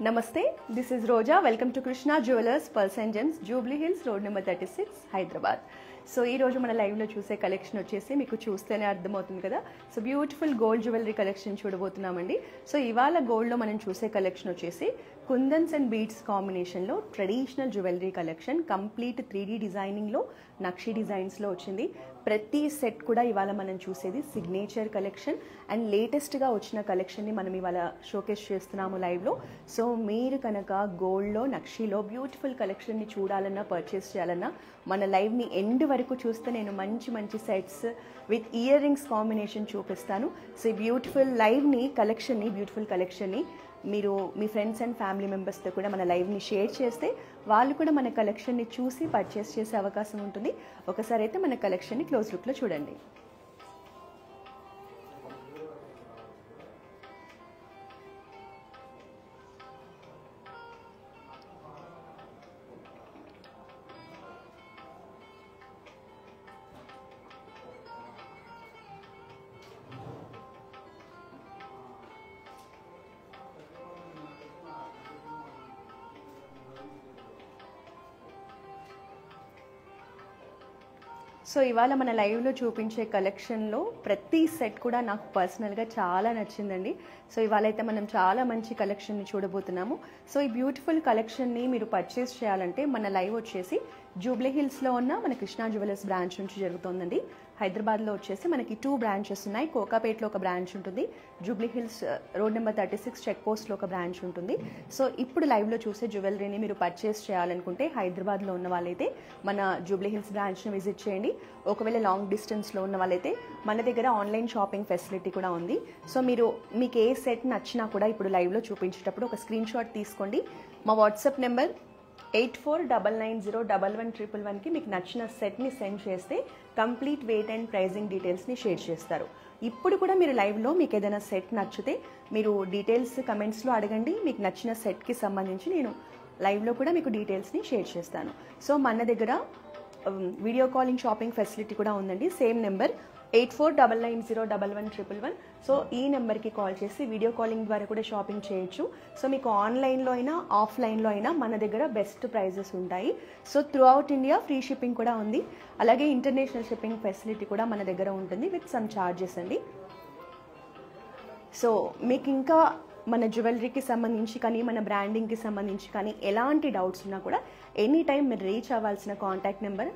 Namaste, this is Roja. Welcome to Krishna Jewelers, Pearls and Gems, Jubilee Hills, Road number 36, Hyderabad. So ఈ రోజు మన లైవ్లో చూసే collection వచ్చేసి మీకు చూస్తేనే అర్థమవుతుంది కదా. So beautiful gold jewellery collection చూడబోతున్నామండి. సో ఇవాళ గోల్డ్లో మనం చూసే కలెక్షన్ వచ్చేసి కుందన్స్ అండ్ బీడ్స్ కాంబినేషన్లో traditional jewellery collection, complete 3D డిజైనింగ్లో నక్షి డిజైన్స్లో వచ్చింది. ప్రతి సెట్ కూడా ఇవాళ మనం చూసేది సిగ్నేచర్ కలెక్షన్ అండ్ లేటెస్ట్గా వచ్చిన కలెక్షన్ని మనం ఇవాళ షోకేస్ చేస్తున్నాము లైవ్లో. సో మీరు కనుక గోల్డ్లో నక్షిలో బ్యూటిఫుల్ కలెక్షన్ని చూడాలన్నా పర్చేస్ చేయాలన్నా మన లైవ్ని ఎండ్ వరకు చూస్తే నేను మంచి మంచి sets with ear rings combination చూపిస్తాను. సో ఈ బ్యూటిఫుల్ బ్యూటిఫుల్ కలెక్షన్ని మీరు మీ ఫ్రెండ్స్ అండ్ ఫ్యామిలీ మెంబర్స్తో కూడా మన లైవ్ని షేర్ చేస్తే వాళ్ళు కూడా మన కలెక్షన్ని చూసి పర్చేస్ చేసే అవకాశం ఉంటుంది. ఒకసారి అయితే మన కలెక్షన్ని క్లోజ్ లుక్లో చూడండి. సో ఇవాళ మన లైవ్లో చూపించే కలెక్షన్లో ప్రతి సెట్ కూడా నాకు పర్సనల్గా చాలా నచ్చిందండి. సో ఇవాళ అయితే మనం చాలా మంచి కలెక్షన్ని చూడబోతున్నాము. సో ఈ బ్యూటిఫుల్ కలెక్షన్ని మీరు పర్చేస్ చేయాలంటే మన లైవ్ వచ్చేసి జూబ్లీ హిల్స్లో ఉన్న మన కృష్ణా జ్యువెలర్స్ బ్రాంచ్ నుంచి జరుగుతుందండి. హైదరాబాద్లో వచ్చేసి మనకి 2 బ్రాంచెస్ ఉన్నాయి. కోకాపేట్లో ఒక బ్రాంచ్ ఉంటుంది, జూబ్లీ హిల్స్ రోడ్ నెంబర్ 36 చెక్ పోస్ట్లో ఒక బ్రాంచ్ ఉంటుంది. సో ఇప్పుడు లైవ్లో చూసే జ్యువెలరీని మీరు పర్చేస్ చేయాలనుకుంటే హైదరాబాద్లో ఉన్న వాళ్ళైతే మన జూబ్లీ హిల్స్ బ్రాంచ్ని విజిట్ చేయండి. ఒకవేళ లాంగ్ డిస్టెన్స్లో ఉన్న వాళ్ళైతే మన దగ్గర ఆన్లైన్ షాపింగ్ ఫెసిలిటీ కూడా ఉంది. సో మీకు ఏ సెట్ నచ్చినా కూడా ఇప్పుడు లైవ్లో చూపించేటప్పుడు ఒక స్క్రీన్ షాట్ తీసుకోండి. మా వాట్సాప్ నెంబర్ 8499011111కి మీకు నచ్చిన సెట్ని సెండ్ చేస్తే కంప్లీట్ వెయిట్ అండ్ ప్రైజింగ్ డీటెయిల్స్ని షేర్ చేస్తారు. ఇప్పుడు కూడా మీరు లైవ్లో మీకు ఏదైనా సెట్ నచ్చితే మీరు డీటెయిల్స్ కమెంట్స్లో అడగండి. మీకు నచ్చిన సెట్కి సంబంధించి నేను లైవ్లో కూడా మీకు డీటెయిల్స్ని షేర్ చేస్తాను. సో మన దగ్గర వీడియో కాలింగ్ షాపింగ్ ఫెసిలిటీ కూడా ఉందండి. Same number 8499011111. సో ఈ నెంబర్కి కాల్ చేసి వీడియో కాలింగ్ ద్వారా కూడా షాపింగ్ చేయొచ్చు. సో మీకు ఆన్లైన్లో అయినా ఆఫ్లైన్లో అయినా మన దగ్గర బెస్ట్ ప్రైజెస్ ఉంటాయి. So through out India free shipping కూడా ఉంది. అలాగే ఇంటర్నేషనల్ షిప్పింగ్ ఫెసిలిటీ కూడా మన దగ్గర ఉంటుంది విత్ సమ్ ఛార్జెస్ అండి. సో మీకు ఇంకా మన జ్యువెలరీకి సంబంధించి కానీ మన బ్రాండింగ్కి సంబంధించి కానీ ఎలాంటి డౌట్స్ ఉన్నా కూడా ఎనీ టైం మీరు రీచ్ అవ్వాల్సిన కాంటాక్ట్ నెంబర్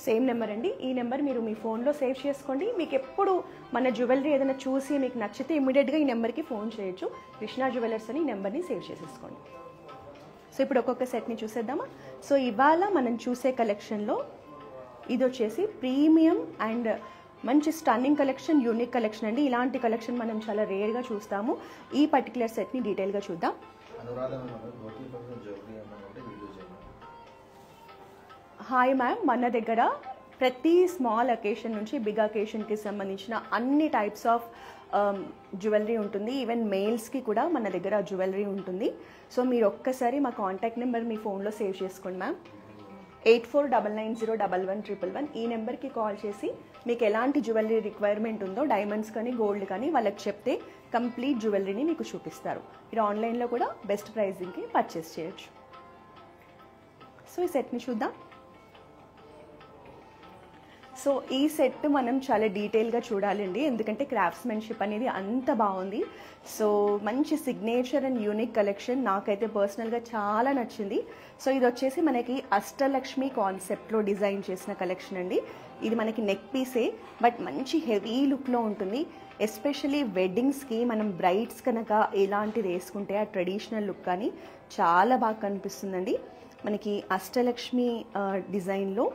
సేమ్ నెంబర్ అండి. ఈ నెంబర్ మీరు మీ ఫోన్లో సేవ్ చేసుకోండి. మీకు ఎప్పుడు మన జ్యువెలరీ ఏదైనా చూసి మీకు నచ్చితే ఇమీడియట్గా ఈ నెంబర్కి ఫోన్ చేయొచ్చు. కృష్ణా జ్యువెలర్స్ అని ఈ నెంబర్ని సేవ్ చేసేసుకోండి. సో ఇప్పుడు ఒక్కొక్క సెట్ని చూసేద్దామా. సో ఇవాళ మనం చూసే కలెక్షన్లో ఇది వచ్చేసి ప్రీమియం అండ్ మంచి స్టన్నింగ్ కలెక్షన్, యూనిక్ కలెక్షన్ అండి. ఇలాంటి కలెక్షన్ మనం చాలా రేర్గా చూస్తాము. ఈ పర్టికులర్ సెట్ని డీటెయిల్గా చూద్దాం. హాయ్ మ్యామ్, మన దగ్గర ప్రతి స్మాల్ అకేషన్ నుంచి బిగ్ అకేషన్కి సంబంధించిన అన్ని టైప్స్ ఆఫ్ జ్యువెలరీ ఉంటుంది. ఈవెన్ మేల్స్కి కూడా మన దగ్గర జ్యువెలరీ ఉంటుంది. సో మీరు ఒక్కసారి మా కాంటాక్ట్ నెంబర్ మీ ఫోన్లో సేవ్ చేసుకోండి మ్యామ్. 8499011111 ఈ నెంబర్కి కాల్ చేసి మీకు ఎలాంటి జ్యువెలరీ రిక్వైర్మెంట్ ఉందో డైమండ్స్ కానీ గోల్డ్ కానీ వాళ్ళకి చెప్తే కంప్లీట్ జ్యువెలరీని మీకు చూపిస్తారు. మీరు ఆన్లైన్లో కూడా బెస్ట్ ప్రైజింగ్కి పర్చేస్ చేయొచ్చు. సో ఈ సెట్ని చూద్దాం. సో ఈ సెట్ మనం చాలా డీటెయిల్గా చూడాలండి, ఎందుకంటే క్రాఫ్ట్స్మెన్షిప్ అనేది అంత బాగుంది. సో మంచి సిగ్నేచర్ అండ్ యూనిక్ కలెక్షన్ నాకైతే పర్సనల్గా చాలా నచ్చింది. సో ఇది వచ్చేసి మనకి అష్టలక్ష్మి కాన్సెప్ట్లో డిజైన్ చేసిన కలెక్షన్ అండి. ఇది మనకి నెక్ పీసే బట్ మంచి హెవీ లుక్లో ఉంటుంది. ఎస్పెషలీ వెడ్డింగ్స్కి మనం బ్రైడ్స్ కనుక ఇలాంటిది వేసుకుంటే ఆ ట్రెడిషనల్ లుక్ కానీ చాలా బాగా కనిపిస్తుందండి. మనకి అష్టలక్ష్మి డిజైన్లో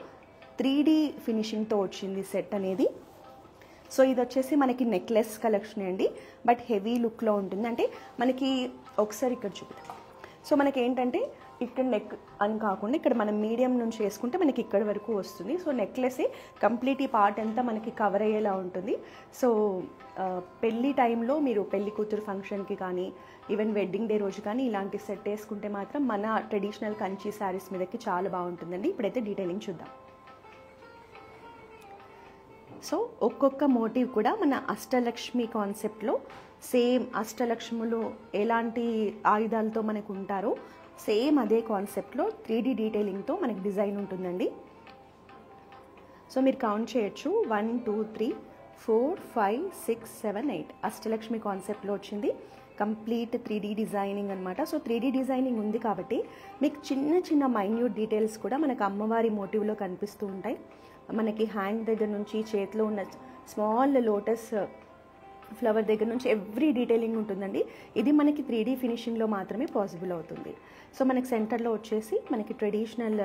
3D ఫినిషింగ్తో వచ్చింది సెట్ అనేది. సో ఇది వచ్చేసి మనకి నెక్లెస్ కలెక్షన్ అండి, బట్ హెవీ లుక్లో ఉంటుంది. అంటే మనకి ఒకసారి ఇక్కడ చూపిద్దాం. సో మనకి ఏంటంటే ఇక్కడ నెక్ అని కాకుండా ఇక్కడ మనం మీడియం నుంచి వేసుకుంటే మనకి ఇక్కడ వరకు వస్తుంది. సో నెక్లెస్ కంప్లీట్ ఈ పార్ట్ అంతా మనకి కవర్ అయ్యేలా ఉంటుంది. సో పెళ్లి టైంలో మీరు పెళ్లి కూతురు ఫంక్షన్కి కానీ ఈవెన్ వెడ్డింగ్ డే రోజు కానీ ఇలాంటి సెట్ వేసుకుంటే మాత్రం మన ట్రెడిషనల్ కంచి శారీస్ మీదకి చాలా బాగుంటుందండి. ఇప్పుడైతే డీటెయిలింగ్ చూద్దాం. సో ఒక్కొక్క మోటివ్ కూడా మన అష్టలక్ష్మి కాన్సెప్ట్లో సేమ్ అష్టలక్ష్ములు ఎలాంటి ఆయుధాలతో మనకు ఉంటారో సేమ్ అదే కాన్సెప్ట్లో 3D డీటెయిలింగ్తో మనకి డిజైన్ ఉంటుందండి. సో మీరు కౌంట్ చేయొచ్చు 1 2 3 4 5 6 7 8 అష్టలక్ష్మి కాన్సెప్ట్లో వచ్చింది. కంప్లీట్ 3D డిజైనింగ్ అనమాట. సో 3D డిజైనింగ్ ఉంది కాబట్టి మీకు చిన్న చిన్న మైన్యూట్ డీటెయిల్స్ కూడా మనకు అమ్మవారి మోటివ్లో కనిపిస్తూ ఉంటాయి. మనకి హ్యాండ్ దగ్గర నుంచి చేతిలో ఉన్న స్మాల్ లోటస్ ఫ్లవర్ దగ్గర నుంచి ఎవ్రీ డీటెయిలింగ్ ఉంటుందండి. ఇది మనకి 3D ఫినిషింగ్లో మాత్రమే పాసిబుల్ అవుతుంది. సో మనకి సెంటర్లో వచ్చేసి మనకి ట్రెడిషనల్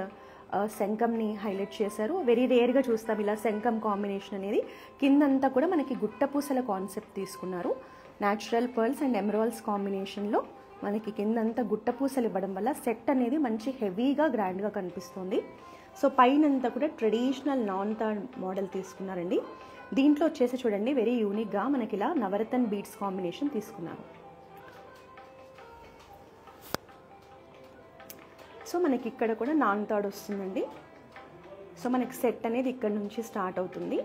శంఖంని హైలైట్ చేశారు. వెరీ రేర్గా చూస్తాం ఇలా శంఖం కాంబినేషన్ అనేది. కిందంతా కూడా మనకి గుట్టపూసల కాన్సెప్ట్ తీసుకున్నారు. న్యాచురల్ పర్ల్స్ అండ్ ఎమరాల్డ్స్ కాంబినేషన్లో మనకి కిందంతా గుట్టపూసలు ఇవ్వడం వల్ల సెట్ అనేది మంచి హెవీగా గ్రాండ్గా కనిపిస్తుంది. సో పైనంతా కూడా ట్రెడిషనల్ నాన్ థర్డ్ మోడల్ తీసుకున్నారండి. దీంట్లో వచ్చేసి చూడండి వెరీ యూనిక్గా మనకి ఇలా నవరత్న బీడ్స్ కాంబినేషన్ తీసుకున్నారు. సో మనకి ఇక్కడ కూడా నాన్ థర్డ్ వస్తుందండి. సో మనకి సెట్ అనేది ఇక్కడ నుంచి స్టార్ట్ అవుతుంది.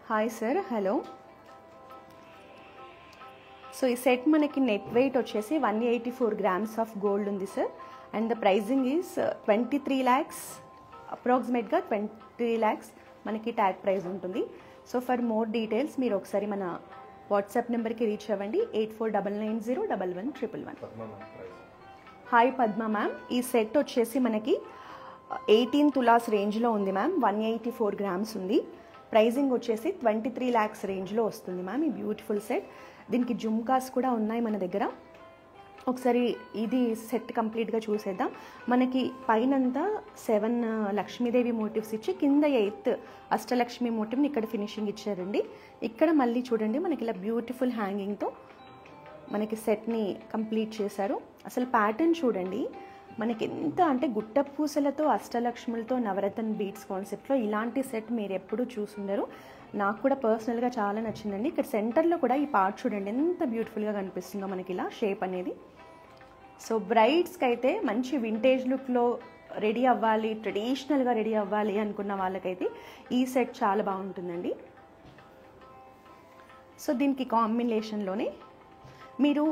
Hi sir, hello. సో ఈ సెట్ మనకి నెట్ వెయిట్ వచ్చేసి 184 grams ఆఫ్ గోల్డ్ ఉంది sir. And the pricing is 23 lakhs, అప్రాక్సిమేట్గా 23 lakhs మనకి ట్యాగ్ ప్రైస్ ఉంటుంది. సో ఫర్ మోర్ డీటెయిల్స్ మీరు ఒకసారి మన వాట్సాప్ నెంబర్కి రీచ్ అవ్వండి 8499011111. హాయ్ పద్మ మ్యామ్, ఈ సెట్ వచ్చేసి మనకి 18 తులాస్ రేంజ్లో ఉంది మ్యామ్. 184 grams ఉంది. ప్రైజింగ్ వచ్చేసి 23 lakhs రేంజ్లో వస్తుంది మ్యామ్. ఈ బ్యూటిఫుల్ సెట్. దీనికి జుమ్కాస్ కూడా ఉన్నాయి మన దగ్గర. ఒకసారి ఇది సెట్ కంప్లీట్గా చూసేద్దాం. మనకి పైనంతా 7 లక్ష్మీదేవి మోటివ్స్ ఇచ్చి కింద 8 అష్టలక్ష్మి మోటివ్ని ఇక్కడ ఫినిషింగ్ ఇచ్చారండి. ఇక్కడ మళ్ళీ చూడండి మనకి ఇలా బ్యూటిఫుల్ హ్యాంగింగ్తో మనకి సెట్ని కంప్లీట్ చేశారు. అసలు ప్యాటర్న్ చూడండి మనకి ఎంత అంటే గుట్టపూసలతో అష్టలక్ష్ములతో నవరత్న బీడ్స్ కాన్సెప్ట్లో ఇలాంటి సెట్ మీరు ఎప్పుడూ చూసుండరు. నాకు కూడా పర్సనల్గా చాలా నచ్చిందండి. ఇక్కడ సెంటర్లో కూడా ఈ పార్ట్ చూడండి ఎంత బ్యూటిఫుల్గా కనిపిస్తుందో మనకి ఇలా షేప్ అనేది. సో బ్రైడ్స్కి అయితే మంచి వింటేజ్ లుక్లో రెడీ అవ్వాలి, ట్రెడిషనల్గా రెడీ అవ్వాలి అనుకున్న వాళ్ళకైతే ఈ సెట్ చాలా బాగుంటుందండి. సో దీనికి కాంబినేషన్లోనే మీరు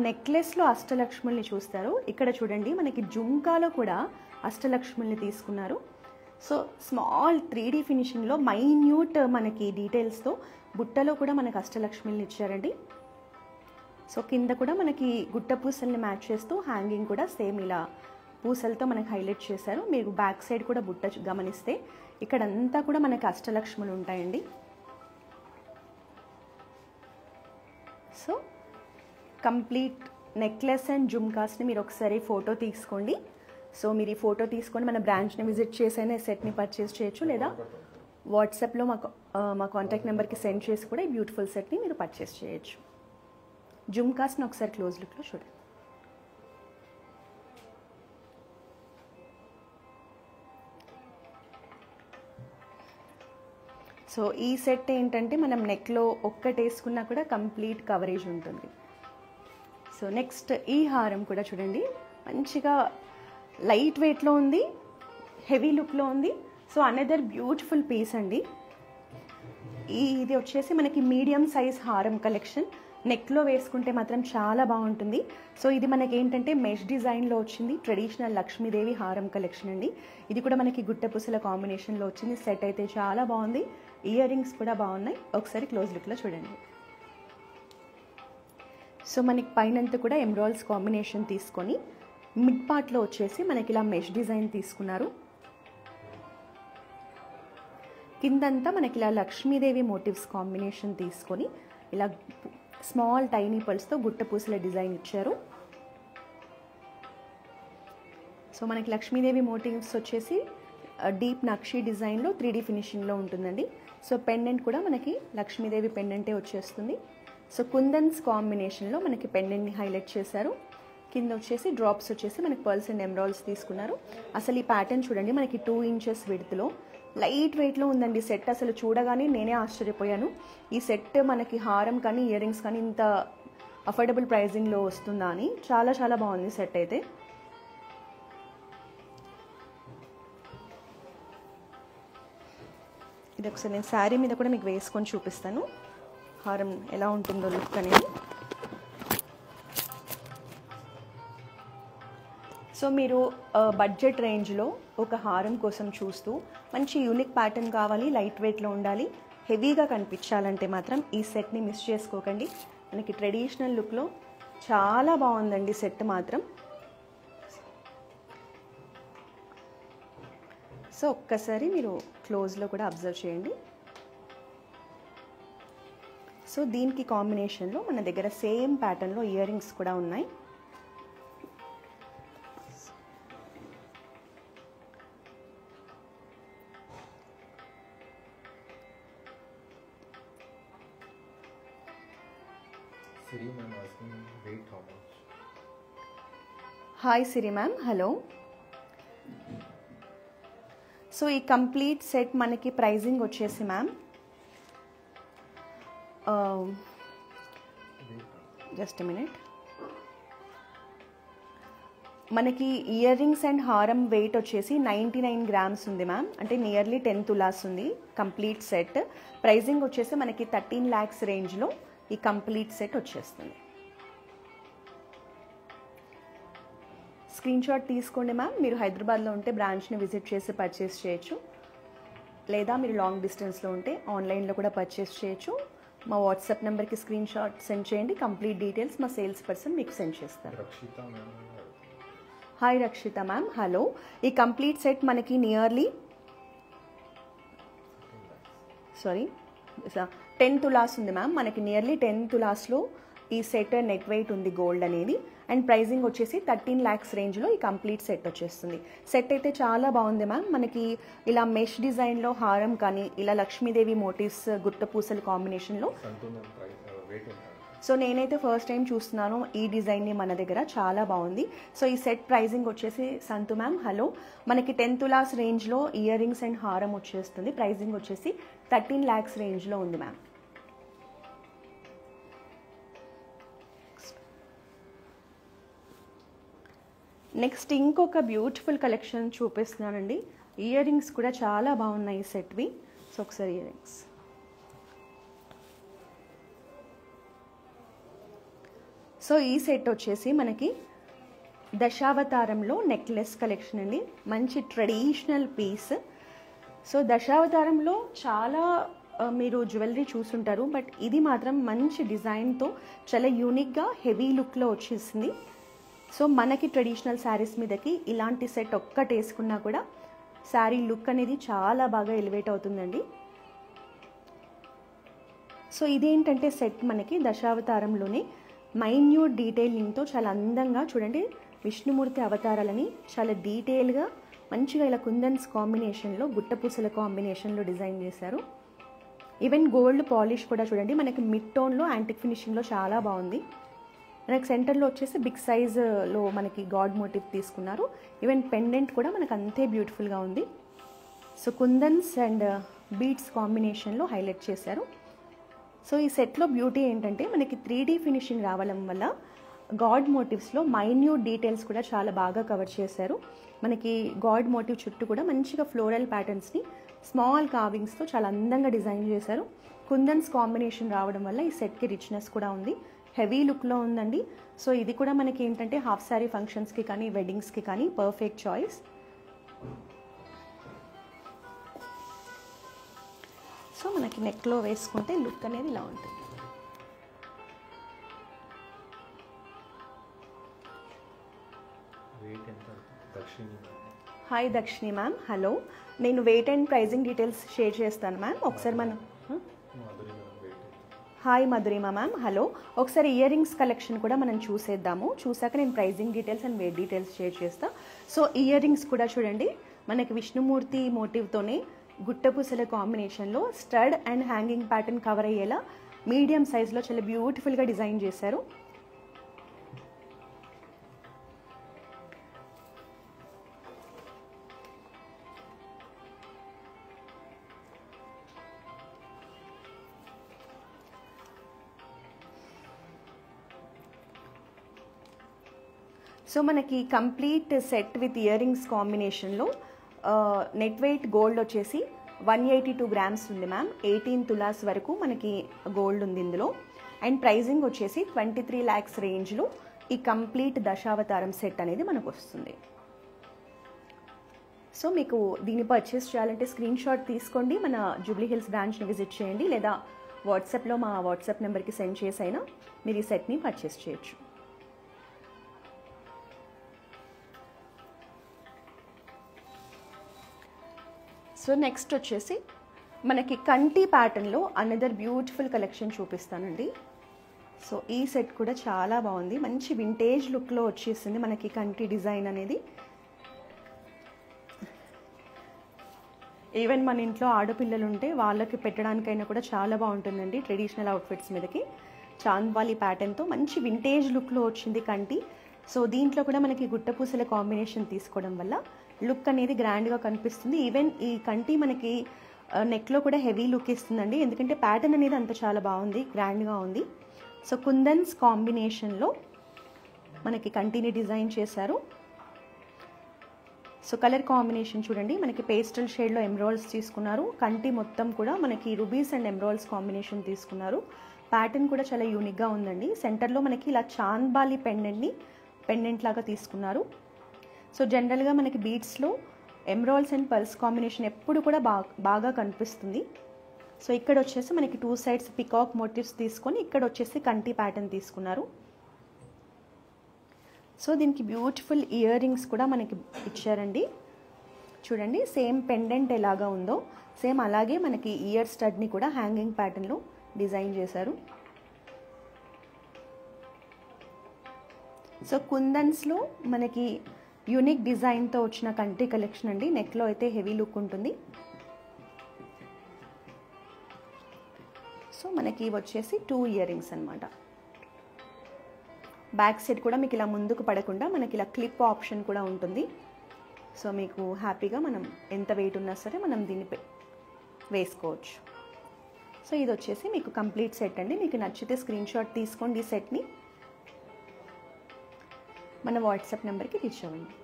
నెక్లెస్లో అష్టలక్ష్ముల్ని చూస్తారు. ఇక్కడ చూడండి మనకి జుంకాలో కూడా అష్టలక్ష్ముల్ని తీసుకున్నారు. సో స్మాల్ 3D ఫినిషింగ్లో మైన్యూట్ మనకి డీటెయిల్స్తో బుట్టలో కూడా మనకి అష్టలక్ష్మిల్ని ఇచ్చారండి. సో కింద కూడా మనకి గుట్ట పూసల్ని మ్యాచ్ చేస్తూ హ్యాంగింగ్ కూడా సేమ్ ఇలా పూసలతో మనకి హైలైట్ చేశారు. మీరు బ్యాక్ సైడ్ కూడా బుట్ట గమనిస్తే ఇక్కడంతా కూడా మనకి అష్టలక్ష్ములు ఉంటాయండి. సో కంప్లీట్ నెక్లెస్ అండ్ జుమ్కాస్ని మీరు ఒకసారి ఫోటో తీసుకోండి. సో మీరు ఈ ఫోటో తీసుకొని మన బ్రాంచ్ని విజిట్ చేసైనా సెట్ని పర్చేస్ చేయొచ్చు, లేదా వాట్సాప్లో మా కాంటాక్ట్ నెంబర్కి సెండ్ చేసి కూడా ఈ బ్యూటిఫుల్ సెట్ని మీరు పర్చేస్ చేయొచ్చు. జుమ్కాస్ని ఒకసారి క్లోజ్ లుక్లో చూడండి. సో ఈ సెట్ ఏంటంటే మనం నెక్లో ఒక్కటి వేసుకున్నా కూడా కంప్లీట్ కవరేజ్ ఉంటుంది. సో నెక్స్ట్ ఈ హారం కూడా చూడండి మంచిగా లైట్ వెయిట్లో ఉంది, హెవీ లుక్లో ఉంది. సో అనదర్ బ్యూటిఫుల్ పీస్ అండి. ఇది వచ్చేసి మనకి మీడియం సైజ్ హారం కలెక్షన్. నెక్లో వేసుకుంటే మాత్రం చాలా బాగుంటుంది. సో ఇది మనకి ఏంటంటే మెష్ డిజైన్లో వచ్చింది, ట్రెడిషనల్ లక్ష్మీదేవి హారం కలెక్షన్ అండి. ఇది కూడా మనకి గుట్టపూసల కాంబినేషన్లో వచ్చింది. సెట్ అయితే చాలా బాగుంది. ఇయర్ రింగ్స్ కూడా బాగున్నాయి. ఒకసారి క్లోజ్ లుక్లో చూడండి. సో మనకి పైనంతా కూడా ఎమరాల్డ్స్ కాంబినేషన్ తీసుకొని మిడ్ పార్ట్లో వచ్చేసి మనకి ఇలా మెష్ డిజైన్ తీసుకున్నారు. కిందంతా మనకి ఇలా లక్ష్మీదేవి మోటివ్స్ కాంబినేషన్ తీసుకొని ఇలా స్మాల్ టైనీ పల్స్తో గుట్టపూసల డిజైన్ ఇచ్చారు. సో మనకి లక్ష్మీదేవి మోటివ్స్ వచ్చేసి డీప్ నక్షి డిజైన్లో 3D ఫినిషింగ్లో ఉంటుందండి. సో పెండెంట్ కూడా మనకి లక్ష్మీదేవి పెండెంటే వచ్చేస్తుంది. సో కుందన్స్ కాంబినేషన్లో మనకి పెండెంట్ని హైలైట్ చేశారు. కింద వచ్చేసి డ్రాప్స్ వచ్చేసి మనకి పర్ల్స్ అండ్ ఎమరాల్డ్స్ తీసుకున్నారు. అసలు ఈ ప్యాటర్న్ చూడండి మనకి 2 inches విడ్త్లో లైట్ వెయిట్లో ఉందండి సెట్. అసలు చూడగానే నేనే ఆశ్చర్యపోయాను. ఈ సెట్ మనకి హారం కానీ ఇయర్ రింగ్స్ కానీ ఇంత అఫోర్డబుల్ ప్రైజింగ్లో వస్తుందా అని. చాలా చాలా బాగుంది సెట్ అయితే. ఇది ఒకసారి నేను శారీ మీద కూడా మీకు వేసుకొని చూపిస్తాను హారం ఎలా ఉంటుందో లుక్ అనేది. సో మీరు బడ్జెట్ రేంజ్లో ఒక హారం కోసం చూస్తూ మంచి యూనిక్ ప్యాటర్న్ కావాలి, లైట్ వెయిట్లో ఉండాలి, హెవీగా కనిపించాలంటే మాత్రం ఈ సెట్ని మిస్ చేసుకోకండి. మనకి ట్రెడిషనల్ లుక్లో చాలా బాగుందండి సెట్ మాత్రం. సో ఒక్కసారి మీరు క్లోజ్లో కూడా అబ్జర్వ్ చేయండి. సో దీనికి కాంబినేషన్లో మన దగ్గర సేమ్ ప్యాటర్న్లో ఇయర్ రింగ్స్ కూడా ఉన్నాయి. Siri ma'am asking weight how much? Hi Siri ma'am, hello. So ఈ కంప్లీట్ సెట్ మనకి ప్రైజింగ్ వచ్చేసి మ్యామ్ జస్ట్ మినిట్, మనకి ఇయర్ రింగ్స్ అండ్ హారం వెయిట్ వచ్చేసి 99 గ్రామ్స్ ఉంది మ్యామ్, అంటే నియర్లీ 10 తులాస్ ఉంది కంప్లీట్ సెట్. ప్రైజింగ్ వచ్చేసి మనకి 13 lakhs రేంజ్లో ఈ కంప్లీట్ సెట్ వచ్చేస్తుంది. స్క్రీన్ షాట్ తీసుకోండి మ్యామ్. మీరు హైదరాబాద్లో ఉంటే బ్రాంచ్ని విజిట్ చేసి పర్చేస్ చేయొచ్చు, లేదా మీరు లాంగ్ డిస్టెన్స్లో ఉంటే ఆన్లైన్లో కూడా పర్చేస్ చేయొచ్చు. మా వాట్సాప్ నెంబర్కి స్క్రీన్ షాట్ సెండ్ చేయండి, కంప్లీట్ డీటెయిల్స్ మా సేల్స్ పర్సన్ మీకు సెండ్ చేస్తారు. హాయ్ రక్షిత మ్యామ్, హలో. ఈ కంప్లీట్ సెట్ మనకి నియర్లీ 10 తులాస్ ఉంది మ్యామ్. మనకి నియర్లీ 10 తులాస్లో ఈ సెట్ నెట్ వెయిట్ ఉంది గోల్డ్ అనేది. అండ్ ప్రైజింగ్ వచ్చేసి 13 lakhs రేంజ్లో ఈ కంప్లీట్ సెట్ వచ్చేస్తుంది. సెట్ అయితే చాలా బాగుంది మ్యామ్. మనకి ఇలా మెష్ డిజైన్లో హారం కానీ, ఇలా లక్ష్మీదేవి మోటివ్స్ గుట్టపూసల కాంబినేషన్లో. సో నేనైతే ఫస్ట్ టైం చూస్తున్నాను ఈ డిజైన్ని మన దగ్గర, చాలా బాగుంది. సో ఈ సెట్ ప్రైజింగ్ వచ్చేసి సంతు మ్యామ్, హలో. మనకి 10 తులాస్ రేంజ్లో ఇయర్ రింగ్స్ అండ్ హారం వచ్చేస్తుంది. ప్రైజింగ్ వచ్చేసి 13 lakhs రేంజ్లో ఉంది మ్యామ్. నెక్స్ట్ ఇంకొక బ్యూటిఫుల్ కలెక్షన్ చూపిస్తున్నానండి. ఇయర్ రింగ్స్ కూడా చాలా బాగున్నాయి ఈ సెట్వి. సో ఒకసారి ఇయర్ రింగ్స్, సో ఈ సెట్ వచ్చేసి మనకి దశావతారంలో నెక్లెస్ కలెక్షన్ అండి. మంచి ట్రెడిషనల్ పీస్. సో దశావతారంలో చాలా మీరు జ్యువెలరీ చూసుంటారు, బట్ ఇది మాత్రం మంచి డిజైన్తో చాలా యూనిక్గా హెవీ లుక్లో వచ్చేసింది. సో మనకి ట్రెడిషనల్ శారీస్ మీదకి ఇలాంటి సెట్ ఒక్కటి వేసుకున్నా కూడా శారీ లుక్ అనేది చాలా బాగా ఎలివేట్ అవుతుందండి. సో ఇదేంటంటే సెట్ మనకి దశావతారంలోనే మైన్యూట్ డీటెయిలింగ్తో చాలా అందంగా చూడండి, విష్ణుమూర్తి అవతారాలని చాలా డీటెయిల్గా మంచిగా ఇలా కుందన్స్ కాంబినేషన్లో, గుట్టపూసల కాంబినేషన్లో డిజైన్ చేశారు. ఈవెన్ గోల్డ్ పాలిష్ కూడా చూడండి, మనకి మిడ్ టోన్లో యాంటిక్ ఫినిషింగ్లో చాలా బాగుంది. మనకి సెంటర్లో వచ్చేసి బిగ్ సైజ్లో మనకి గాడ్ మోటివ్ తీసుకున్నారు. ఈవెన్ పెండెంట్ కూడా మనకు అంతే బ్యూటిఫుల్గా ఉంది. సో కుందన్స్ అండ్ బీడ్స్ కాంబినేషన్లో హైలైట్ చేశారు. సో ఈ సెట్లో బ్యూటీ ఏంటంటే మనకి 3D ఫినిషింగ్ రావడం వల్ల గాడ్ మోటివ్స్లో మైన్యూట్ డీటెయిల్స్ కూడా చాలా బాగా కవర్ చేశారు. మనకి గాడ్ మోటివ్ చుట్టూ కూడా మంచిగా ఫ్లోరల్ ప్యాటర్న్స్ని స్మాల్ కార్వింగ్స్తో చాలా అందంగా డిజైన్ చేశారు. కుందన్స్ కాంబినేషన్ రావడం వల్ల ఈ సెట్కి రిచ్నెస్ కూడా ఉంది, హెవీ లుక్లో ఉందండి. సో ఇది కూడా మనకి ఏంటంటే హాఫ్ శారీ ఫంక్షన్స్కి కానీ, వెడ్డింగ్స్కి కానీ పర్ఫెక్ట్ చాయిస్. సో మనకి నెక్లో వేసుకుంటే లుక్ అనేది ఇలా ఉంటుంది. Hi Dakshini ma'am, hello. నేను weight and pricing details share చేస్తాను మ్యామ్. ఒకసారి మనం హాయ్ మధురిమ మ్యామ్, హలో. ఒకసారి ఇయర్ రింగ్స్ కలెక్షన్ కూడా మనం చూసేద్దాము. చూసాక నేను pricing details and weight details share చేస్తాను. సో ఇయర్ రింగ్స్ కూడా చూడండి, మనకి విష్ణుమూర్తి మోటివ్తోనే గుట్టపూసల కాంబినేషన్లో stud and hanging pattern cover అయ్యేలా మీడియం సైజ్లో చాలా బ్యూటిఫుల్గా డిజైన్ చేశారు. సో మనకి complete set with earrings కాంబినేషన్లో నెట్ వెయిట్ గోల్డ్ వచ్చేసి 182 గ్రామ్స్ ఉంది మ్యామ్. 18 తులాస్ వరకు మనకి గోల్డ్ ఉంది ఇందులో. అండ్ ప్రైజింగ్ వచ్చేసి 23 lakhs రేంజ్లో ఈ కంప్లీట్ దశావతారం సెట్ అనేది మనకు వస్తుంది. సో మీకు దీన్ని పర్చేస్ చేయాలంటే స్క్రీన్ షాట్ తీసుకోండి, మన జూబ్లీ హిల్స్ బ్రాంచ్ని విజిట్ చేయండి, లేదా వాట్సాప్లో మా వాట్సాప్ నెంబర్కి సెండ్ చేసైనా మీరు ఈ సెట్ని పర్చేస్ చేయొచ్చు. సో నెక్స్ట్ వచ్చేసి మనకి కంటి ప్యాటర్న్లో అనదర్ బ్యూటిఫుల్ కలెక్షన్ చూపిస్తానండి. సో ఈ సెట్ కూడా చాలా బాగుంది, మంచి వింటేజ్ లుక్లో వచ్చేసింది మనకి కంటి డిజైన్ అనేది. ఈవెన్ మన ఇంట్లో ఆడపిల్లలు ఉంటే వాళ్ళకి పెట్టడానికైనా కూడా చాలా బాగుంటుందండి. ట్రెడిషనల్ అవుట్ఫిట్స్ మీదకి చాంద్వాలి ప్యాటర్న్తో మంచి వింటేజ్ లుక్లో వచ్చింది కంటి. సో దీంట్లో కూడా మనకి గుట్టపూసల కాంబినేషన్ తీసుకోవడం వల్ల లుక్ అనేది గ్రాండ్గా కనిపిస్తుంది. ఈవెన్ ఈ కంటి మనకి నెక్లో కూడా హెవీ లుక్ ఇస్తుందండి, ఎందుకంటే ప్యాటర్న్ అనేది అంత చాలా బాగుంది, గ్రాండ్గా ఉంది. సో కుందన్స్ కాంబినేషన్లో మనకి కంటిని డిజైన్ చేశారు. సో కలర్ కాంబినేషన్ చూడండి, మనకి పేస్టల్ షేడ్లో ఎమ్రాల్స్ తీసుకున్నారు. కంటి మొత్తం కూడా మనకి రూబీస్ అండ్ ఎమ్రాల్స్ కాంబినేషన్ తీసుకున్నారు. ప్యాటర్న్ కూడా చాలా యూనిక్గా ఉందండి. సెంటర్లో మనకి ఇలా చాంద్బాలి పెండెంట్ లాగా తీసుకున్నారు. సో జనరల్గా మనకి బీడ్స్లో ఎమ్రాల్స్ అండ్ పర్ల్స్ కాంబినేషన్ ఎప్పుడు కూడా బాగా కనిపిస్తుంది. సో ఇక్కడ వచ్చేసి మనకి 2 sides పికాక్ మోటివ్స్ తీసుకొని ఇక్కడ వచ్చేసి కంటి ప్యాటర్న్ తీసుకున్నారు. సో దీనికి బ్యూటిఫుల్ ఇయర్ రింగ్స్ కూడా మనకి ఇచ్చారండి. చూడండి, సేమ్ పెండెంట్ ఎలాగా ఉందో సేమ్ అలాగే మనకి ఇయర్ స్టడ్ని కూడా హ్యాంగింగ్ ప్యాటర్న్లో డిజైన్ చేశారు. సో కుందన్స్లో మనకి యూనిక్ డిజైన్తో వచ్చిన కంటి కలెక్షన్ అండి. నెక్లో అయితే హెవీ లుక్ ఉంటుంది. సో మనకి వచ్చేసి 2 ఇయర్ రింగ్స్ అనమాట. బ్యాక్ సైడ్ కూడా మీకు ఇలా ముందుకు పడకుండా మనకి ఇలా క్లిప్ ఆప్షన్ కూడా ఉంటుంది. సో మీకు హ్యాపీగా మనం ఎంత వెయిట్ ఉన్నా సరే మనం దీన్ని వేసుకోవచ్చు. సో ఇది వచ్చేసి మీకు కంప్లీట్ సెట్ అండి. మీకు నచ్చితే స్క్రీన్ షాట్ తీసుకోండి ఈ సెట్ని, మన వాట్సాప్ నెంబర్కి రీచ్ అవ్వండి.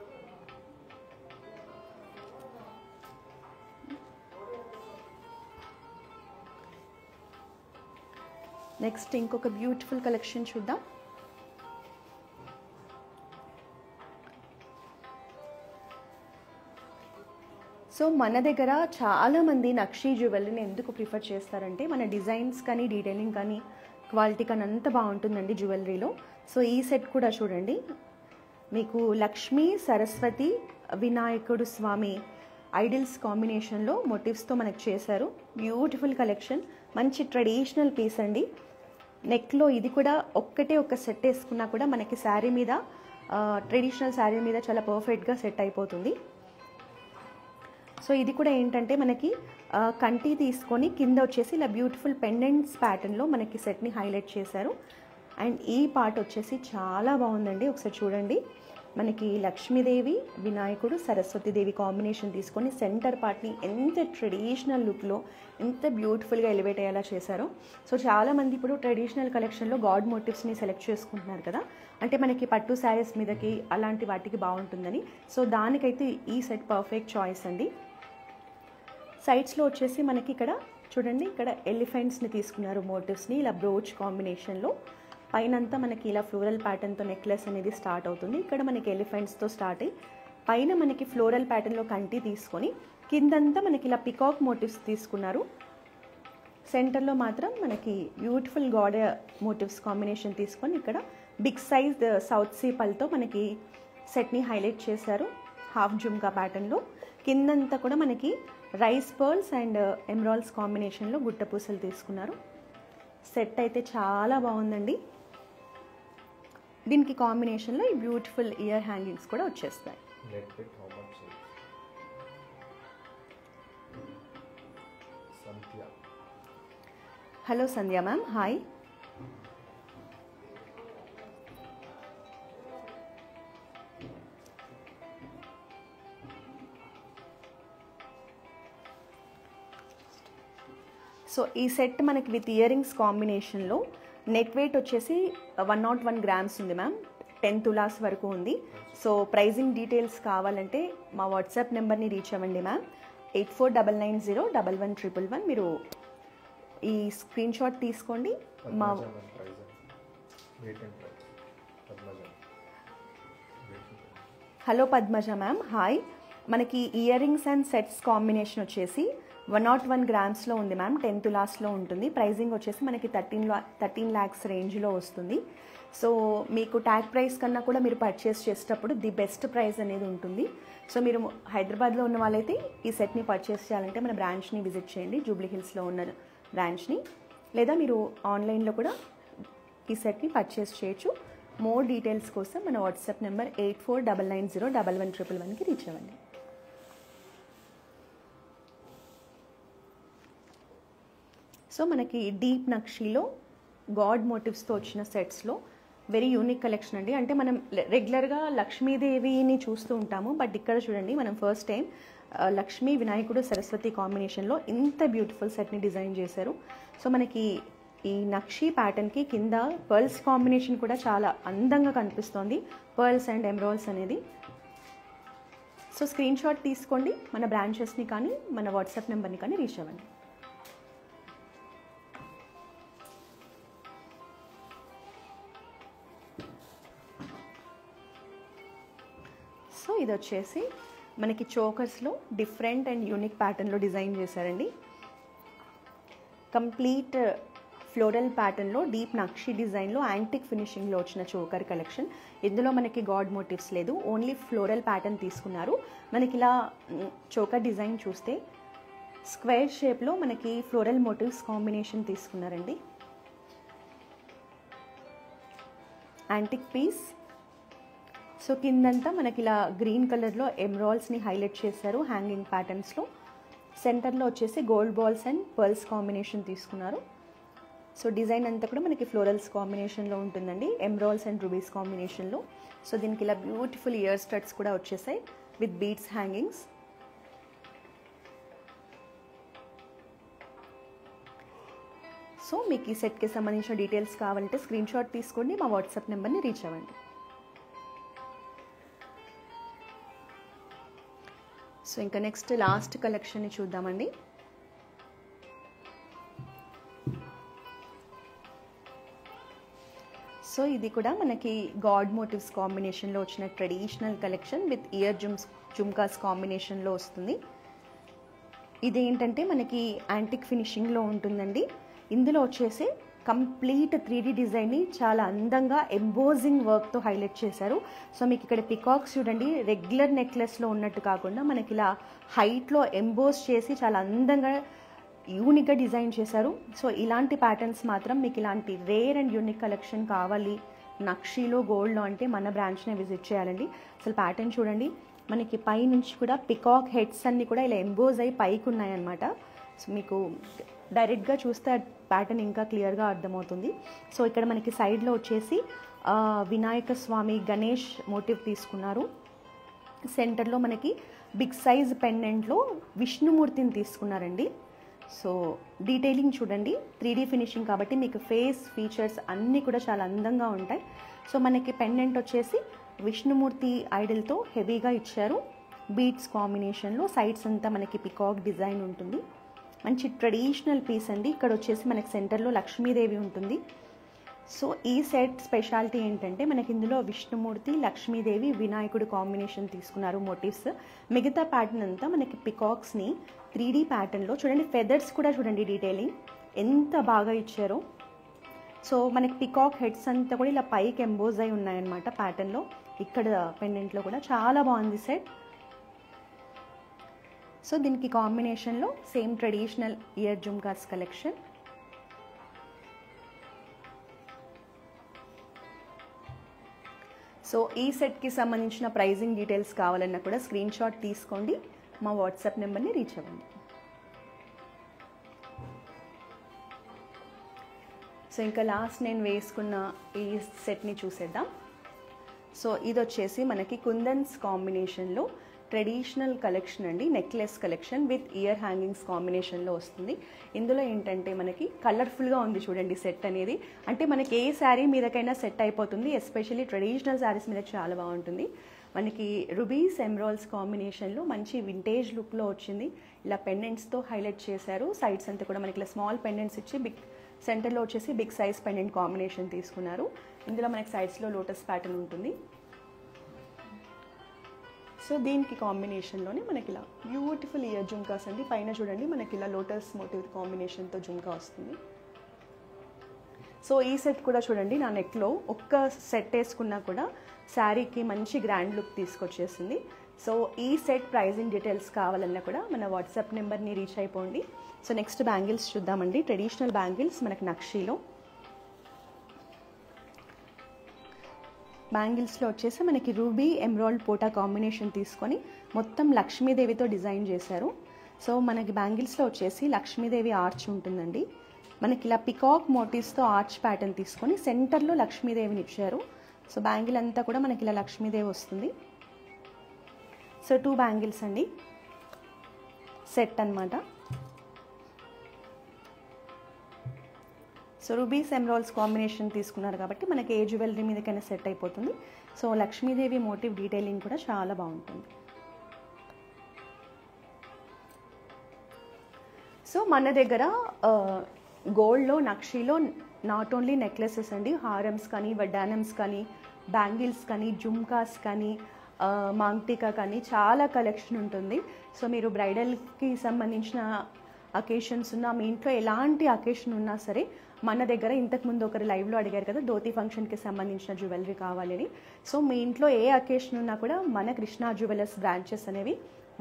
నెక్స్ట్ ఇంకొక బ్యూటిఫుల్ కలెక్షన్ చూద్దాం. సో మన దగ్గర చాలామంది నక్షి జ్యువెలరీని ఎందుకు ప్రిఫర్ చేస్తారంటే మన డిజైన్స్ కానీ డీటెయిలింగ్ కానీ క్వాలిటీ కానీ అంత బాగుంటుందండి జ్యువెలరీలో. సో ఈ సెట్ కూడా చూడండి, మీకు లక్ష్మీ సరస్వతి వినాయకుడు స్వామి ఐడిల్స్ కాంబినేషన్లో మోటివ్స్తో మనకు చేశారు. బ్యూటిఫుల్ కలెక్షన్, మంచి ట్రెడిషనల్ పీస్ అండి. నెక్లో ఇది కూడా ఒక సెట్ వేసుకున్నా కూడా మనకి శారీ మీద ట్రెడిషనల్ శారీ మీద చాలా పర్ఫెక్ట్గా సెట్ అయిపోతుంది. సో ఇది కూడా ఏంటంటే మనకి కంటి తీసుకొని కింద వచ్చేసి ఇలా బ్యూటిఫుల్ పెండెంట్స్ ప్యాటర్న్లో మనకి సెట్ని హైలైట్ చేశారు. అండ్ ఈ పార్ట్ వచ్చేసి చాలా బాగుందండి, ఒకసారి చూడండి. మనకి లక్ష్మీదేవి వినాయకుడు సరస్వతీదేవి కాంబినేషన్ తీసుకొని సెంటర్ పార్ట్ని ఎంత ట్రెడిషనల్ లుక్లో ఎంత బ్యూటిఫుల్గా ఎలివేట్ అయ్యేలా చేశారో. సో చాలామంది ఇప్పుడు ట్రెడిషనల్ కలెక్షన్లో గాడ్ మోటివ్స్ని సెలెక్ట్ చేసుకుంటున్నారు కదా, అంటే మనకి పట్టు శారీస్ మీదకి అలాంటి వాటికి బాగుంటుందని. సో దానికైతే ఈ సెట్ పర్ఫెక్ట్ చాయిస్ అండి. సైడ్స్లో వచ్చేసి మనకి ఇక్కడ చూడండి, ఇక్కడ ఎలిఫెంట్స్ని తీసుకున్నారు మోటివ్స్ని ఇలా బ్రోచ్ కాంబినేషన్లో. పైనంతా మనకి ఇలా ఫ్లోరల్ ప్యాటర్న్తో నెక్లెస్ అనేది స్టార్ట్ అవుతుంది. ఇక్కడ మనకి ఎలిఫెంట్స్తో స్టార్ట్ అయ్యి పైన మనకి ఫ్లోరల్ ప్యాటర్న్లో కంటి తీసుకొని కిందంతా మనకి ఇలా పికాక్ మోటివ్స్ తీసుకున్నారు. సెంటర్లో మాత్రం మనకి బ్యూటిఫుల్ గాడ్ మోటివ్స్ కాంబినేషన్ తీసుకొని ఇక్కడ బిగ్ సైజ్ సౌత్ సీ పల్తో మనకి సెట్ని హైలైట్ చేశారు హాఫ్ జుమ్కా ప్యాటర్న్లో. కిందంతా కూడా మనకి రైస్ పర్ల్స్ అండ్ ఎమరాల్డ్స్ కాంబినేషన్లో గుట్టపూసలు తీసుకున్నారు. సెట్ అయితే చాలా బాగుందండి. దీనికి కాంబినేషన్లో ఈ బ్యూటిఫుల్ ఇయర్ హ్యాంగింగ్స్ కూడా వచ్చేస్తాయి. హలో సంధ్య మ్యామ్, హాయ్. సో ఈ సెట్ మనకి విత్ ఇయర్ రింగ్స్ కాంబినేషన్లో నెట్ వెయిట్ వచ్చేసి 101 grams ఉంది మ్యామ్. 10 తులాస్ వరకు ఉంది. సో ప్రైజింగ్ డీటెయిల్స్ కావాలంటే మా వాట్సాప్ నెంబర్ని రీచ్ అవ్వండి మ్యామ్. 8499011111 మీరు ఈ స్క్రీన్ షాట్ తీసుకోండి. మా హలో పద్మజ మ్యామ్, హాయ్. మనకి ear rings and sets combination వచ్చేసి 101 గ్రామ్స్లో ఉంది మ్యామ్. 10 తులాస్లో ఉంటుంది. ప్రైజింగ్ వచ్చేసి మనకి 13 lakhs రేంజ్లో వస్తుంది. సో మీకు ట్యాగ్ ప్రైస్ కన్నా కూడా మీరు పర్చేస్ చేసేటప్పుడు ది బెస్ట్ ప్రైస్ అనేది ఉంటుంది. సో మీరు హైదరాబాద్లో ఉన్న వాళ్ళైతే ఈ సెట్ని పర్చేస్ చేయాలంటే మన బ్రాంచ్ని విజిట్ చేయండి, జూబ్లీ హిల్స్లో ఉన్న బ్రాంచ్ని. లేదా మీరు ఆన్లైన్లో కూడా ఈ సెట్ని పర్చేస్ చేయొచ్చు. మోర్ డీటెయిల్స్ కోసం మన వాట్సాప్ నెంబర్ 8499011111కి రీచ్ అవ్వండి. సో మనకి డీప్ నక్షీలో గాడ్ మోటివ్స్తో వచ్చిన సెట్స్లో వెరీ యూనిక్ కలెక్షన్ అండి. అంటే మనం రెగ్యులర్గా లక్ష్మీదేవిని చూస్తూ ఉంటాము, బట్ ఇక్కడ చూడండి మనం ఫస్ట్ టైం లక్ష్మీ వినాయకుడు సరస్వతి కాంబినేషన్లో ఇంత బ్యూటిఫుల్ సెట్ని డిజైన్ చేశారు. సో మనకి ఈ నక్షీ ప్యాటర్న్కి కింద పర్ల్స్ కాంబినేషన్ కూడా చాలా అందంగా కనిపిస్తోంది, పర్ల్స్ అండ్ ఎమరాల్డ్స్ అనేది. సో స్క్రీన్ షాట్ తీసుకోండి, మన బ్రాంచెస్ని కానీ మన వాట్సాప్ నెంబర్ని కానీ రీచ్ అవ్వండి. సో ఇది వచ్చేసి మనకి చోకర్స్లో డిఫరెంట్ అండ్ యూనిక్ ప్యాటర్న్లో డిజైన్ చేశారండి. కంప్లీట్ ఫ్లోరల్ ప్యాటర్న్లో డీప్ నక్షి డిజైన్లో యాంటిక్ ఫినిషింగ్లో వచ్చిన చోకర్ కలెక్షన్. ఇందులో మనకి గాడ్ మోటివ్స్ లేదు, ఓన్లీ ఫ్లోరల్ ప్యాటర్న్ తీసుకున్నారు. మనకి ఇలా చోకర్ డిజైన్ చూస్తే స్క్వేర్ షేప్లో మనకి ఫ్లోరల్ మోటివ్స్ కాంబినేషన్ తీసుకున్నారండి. Antique piece. సో కిందంతా మనకి ఇలా గ్రీన్ కలర్లో ఎమరాల్డ్స్ని హైలైట్ చేశారు హ్యాంగింగ్ ప్యాటర్న్స్లో. సెంటర్లో వచ్చేసి gold balls and pearls combination తీసుకున్నారు. సో డిజైన్ అంతా కూడా మనకి ఫ్లోరల్స్ కాంబినేషన్లో ఉంటుందండి, ఎమరాల్డ్స్ అండ్ రూబీస్ కాంబినేషన్లో. సో దీనికి ఇలా బ్యూటిఫుల్ ఇయర్ స్టడ్స్ కూడా వచ్చేసాయి విత్ బీడ్స్ హ్యాంగింగ్స్. సో మీకు ఈ సెట్కి సంబంధించిన డీటెయిల్స్ కావాలంటే స్క్రీన్ షాట్ తీసుకోండి, మా వాట్సాప్ నెంబర్ని రీచ్ అవ్వండి. సో ఇంకా నెక్స్ట్ లాస్ట్ కలెక్షన్ని చూద్దామండి. సో ఇది కూడా మనకి గాడ్ మోటివ్స్ కాంబినేషన్లో వచ్చిన traditional collection with ear jhumkas కాంబినేషన్లో వస్తుంది. ఇదేంటంటే మనకి యాంటిక్ ఫినిషింగ్లో ఉంటుందండి. ఇందులో వచ్చేసి కంప్లీట్ 3D డిజైన్ని చాలా అందంగా ఎంబోజింగ్ వర్క్తో హైలైట్ చేశారు. సో మీకు ఇక్కడ పికాక్స్ చూడండి, రెగ్యులర్ నెక్లెస్లో ఉన్నట్టు కాకుండా మనకి ఇలా హైట్లో ఎంబోజ్ చేసి చాలా అందంగా యూనిక్గా డిజైన్ చేశారు. సో ఇలాంటి ప్యాటర్న్స్ మాత్రం మీకు ఇలాంటి రేర్ అండ్ యూనిక్ కలెక్షన్ కావాలి నక్షీలో గోల్డ్లో అంటే మన బ్రాంచ్నే విజిట్ చేయాలండి. అసలు ప్యాటర్న్ చూడండి, మనకి పై నుంచి కూడా పికాక్ హెడ్స్ అన్నీ కూడా ఇలా ఎంబోజ్ అయ్యి పైకి ఉన్నాయన్నమాట. సో మీకు డైరెక్ట్గా చూస్తే ప్యాటర్న్ ఇంకా క్లియర్గా అర్థమవుతుంది. సో ఇక్కడ మనకి సైడ్లో వచ్చేసి వినాయక స్వామి గణేష్ మోటివ్ తీసుకున్నారు. సెంటర్లో మనకి బిగ్ సైజ్ పెండెంట్లో విష్ణుమూర్తిని తీసుకున్నారండి. సో డీటెయిలింగ్ చూడండి, 3D ఫినిషింగ్ కాబట్టి మీకు ఫేస్ ఫీచర్స్ అన్నీ కూడా చాలా అందంగా ఉంటాయి. సో మనకి పెండెంట్ వచ్చేసి విష్ణుమూర్తి ఐడల్తో హెవీగా ఇచ్చారు, బీడ్స్ కాంబినేషన్లో. సైడ్స్ అంతా మనకి పికాక్ డిజైన్ ఉంటుంది, మంచి ట్రెడిషనల్ పీస్ అండి. ఇక్కడ వచ్చేసి మనకి సెంటర్లో లక్ష్మీదేవి ఉంటుంది. సో ఈ సెట్ స్పెషాలిటీ ఏంటంటే మనకి ఇందులో విష్ణుమూర్తి, లక్ష్మీదేవి, వినాయకుడు కాంబినేషన్ తీసుకున్నారు మోటివ్స్. మిగతా ప్యాటర్న్ అంతా మనకి పికాక్స్ని 3D ప్యాటర్న్లో చూడండి, ఫెదర్స్ కూడా చూడండి డీటెయిలింగ్ ఎంత బాగా ఇచ్చారో. సో మనకి పికాక్ హెడ్స్ అంతా కూడా ఇలా పైకి ఎంబోజ్ అయి ఉన్నాయన్నమాట ప్యాటర్న్లో. ఇక్కడ పెండెంట్లో కూడా చాలా బాగుంది సెట్. సో దీనికి కాంబినేషన్లో same traditional year jhumkas collection. So ఈ సెట్కి సంబంధించిన ప్రైజింగ్ డీటెయిల్స్ కావాలన్నా కూడా స్క్రీన్ షాట్ తీసుకోండి, మా వాట్సాప్ నెంబర్ని రీచ్ అవ్వండి. సో ఇంకా లాస్ట్ నేను వేసుకున్న ఈ సెట్ని చూసేద్దాం. సో ఇది వచ్చేసి మనకి కుందన్స్ కాంబినేషన్లో ట్రెడిషనల్ కలెక్షన్ అండి, necklace collection with ear hangings కాంబినేషన్లో వస్తుంది. ఇందులో ఏంటంటే మనకి కలర్ఫుల్గా ఉంది చూడండి సెట్ అనేది. అంటే మనకి ఏ శారీ మీదకైనా సెట్ అయిపోతుంది, ఎస్పెషల్లీ ట్రెడిషనల్ శారీస్ మీద చాలా బాగుంటుంది. మనకి రూబీస్ ఎమరాల్డ్స్ కాంబినేషన్లో మంచి వింటేజ్ లుక్లో వచ్చింది. ఇలా పెండెంట్స్తో హైలైట్ చేశారు. సైడ్స్ అంతా కూడా మనకి ఇలా స్మాల్ పెండెంట్స్ ఇచ్చి బిగ్ సెంటర్లో వచ్చేసి బిగ్ సైజ్ పెండెంట్ కాంబినేషన్ తీసుకున్నారు. ఇందులో మనకి సైడ్స్లో లోటస్ ప్యాటర్న్ ఉంటుంది. సో దీనికి కాంబినేషన్లోనే మనకి ఇలా బ్యూటిఫుల్ ఇయర్ జుంకాస్ అండి. పైన చూడండి మనకి ఇలా లోటస్ మోటివ్ కాంబినేషన్తో జుంకా వస్తుంది. సో ఈ సెట్ కూడా చూడండి, నా నెక్లో ఒక్క సెట్ వేసుకున్నా కూడా శారీకి మంచి గ్రాండ్ లుక్ తీసుకొచ్చేసింది. సో ఈ సెట్ ప్రైజింగ్ డీటెయిల్స్ కావాలన్నా కూడా మన వాట్సాప్ నెంబర్ని రీచ్ అయిపోండి. సో నెక్స్ట్ బ్యాంగిల్స్ చూద్దామండి. ట్రెడిషనల్ బ్యాంగిల్స్ మనకి నక్షీలో. బ్యాంగిల్స్లో వచ్చేసి మనకి రూబీ ఎమరాల్డ్ పోటా కాంబినేషన్ తీసుకొని మొత్తం లక్ష్మీదేవితో డిజైన్ చేశారు. సో మనకి బ్యాంగిల్స్లో వచ్చేసి లక్ష్మీదేవి ఆర్చ్ ఉంటుందండి. మనకి ఇలా పికాక్ మోటివ్స్తో ఆర్చ్ ప్యాటర్న్ తీసుకొని సెంటర్లో లక్ష్మీదేవిని ఇచ్చారు. సో బ్యాంగిల్ అంతా కూడా మనకి ఇలా లక్ష్మీదేవి వస్తుంది. సో 2 బ్యాంగిల్స్ అండి, సెట్ అన్నమాట. సో రూబీస్ ఎమరాల్డ్స్ కాంబినేషన్ తీసుకున్నారు కాబట్టి మనకి ఏ జ్యువెలరీ మీదకైనా సెట్ అయిపోతుంది. సో లక్ష్మీదేవి మోటివ్ డీటెయిలింగ్ కూడా చాలా బాగుంటుంది. సో మన దగ్గర గోల్డ్లో నక్షీలో నాట్ ఓన్లీ నెక్లెసెస్ అండి, హారమ్స్ కానీ వడ్డానమ్స్ కానీ బ్యాంగిల్స్ కానీ జుమ్కాస్ కానీ మాంగ్టికా కానీ చాలా కలెక్షన్ ఉంటుంది. సో మీరు బ్రైడల్కి సంబంధించిన అకేషన్స్ ఉన్నా, మీ ఇంట్లో ఎలాంటి అకేషన్ ఉన్నా సరే మన దగ్గర ఇంతకుముందు ఒకరు లైవ్లో అడిగారు కదా ధోతి ఫంక్షన్కి సంబంధించిన జ్యువెలరీ కావాలని. సో మీ ఇంట్లో ఏ అకేషన్ ఉన్నా కూడా మన కృష్ణా జ్యువెలర్స్ బ్రాంచెస్ అనేవి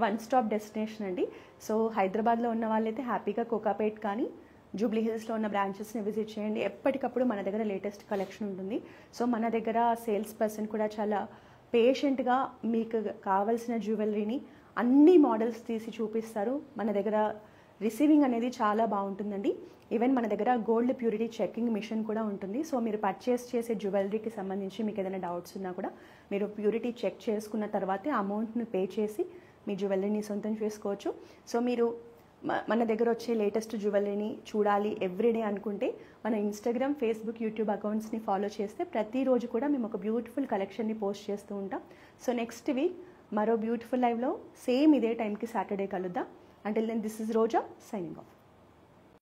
వన్ స్టాప్ డెస్టినేషన్ అండి. సో హైదరాబాద్లో ఉన్న వాళ్ళైతే హ్యాపీగా కోకాపేట్ కానీ జూబ్లీ హిల్స్లో ఉన్న బ్రాంచెస్ని విజిట్ చేయండి. ఎప్పటికప్పుడు మన దగ్గర లేటెస్ట్ కలెక్షన్ ఉంటుంది. సో మన దగ్గర సేల్స్ పర్సన్ కూడా చాలా పేషెంట్గా మీకు కావాల్సిన జ్యువెలరీని అన్ని మోడల్స్ తీసి చూపిస్తారు. మన దగ్గర రిసీవింగ్ అనేది చాలా బాగుంటుందండి. ఈవెన్ మన దగ్గర గోల్డ్ ప్యూరిటీ చెకింగ్ మిషన్ కూడా ఉంటుంది. సో మీరు పర్చేస్ చేసే జ్యువెలరీకి సంబంధించి మీకు ఏదైనా డౌట్స్ ఉన్నా కూడా మీరు ప్యూరిటీ చెక్ చేసుకున్న తర్వాతే అమౌంట్ని పే చేసి మీ జ్యువెలరీని సొంతం చేసుకోవచ్చు. సో మీరు మన దగ్గర వచ్చే లేటెస్ట్ జ్యువెలరీని చూడాలి ఎవ్రీడే అనుకుంటే మన ఇన్స్టాగ్రామ్, ఫేస్బుక్, యూట్యూబ్ అకౌంట్స్ని ఫాలో చేస్తే ప్రతిరోజు కూడా మేము ఒక బ్యూటిఫుల్ కలెక్షన్ని పోస్ట్ చేస్తూ ఉంటాం. సో నెక్స్ట్ వీక్ మరో బ్యూటిఫుల్ లైవ్లో సేమ్ ఇదే టైంకి సాటర్డే కలుద్దాం. Until then, this is Roja signing off.